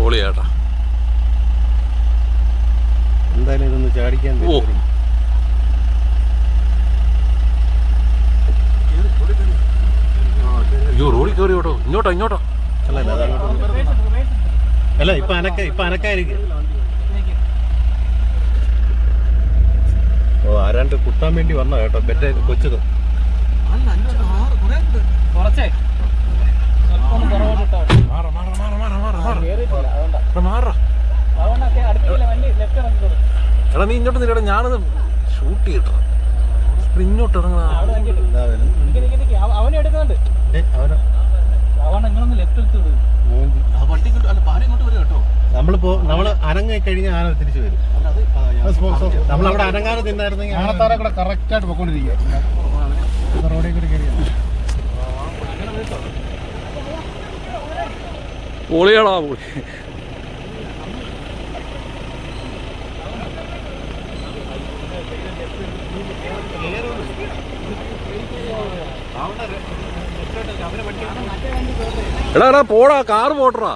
പൊളിയാട്ടാ. എന്തായാലും ഇതൊന്ന് ചാടിക്കാൻ. അയ്യോ റോഡിൽ കയറി കേട്ടോ. ഇങ്ങോട്ടോ അല്ല ഇപ്പൊ അനക്കായിരിക്കും. ഓ ആരാണ്ട് കുത്താൻ വേണ്ടി വന്ന കേട്ടോ. ബെറ്റ കൊച്ചത് എടാ നീ ഇങ്ങോട്ട് നിൽക്കട്ടെ. ഞാനത് ഷൂട്ട് ചെയ്യട്ടോ. ഇങ്ങോട്ട് ഇറങ്ങണ നമ്മള് അനങ്ങി കഴിഞ്ഞാൽ ആന തിരിച്ചു വരും. നമ്മളവിടെ അനങ്ങാതെ തിന്നായിരുന്നെങ്കിൽ ആനത്താരെ കൂടെ കറക്റ്റ് ആയിട്ട് പൊക്കോണ്ടിരിക്കുക. റോഡിൽ കൂടി കയറിയ പൊളിയാടാ പൊളി. എടാ പോടാ, കാറ് പോട്ടറാ.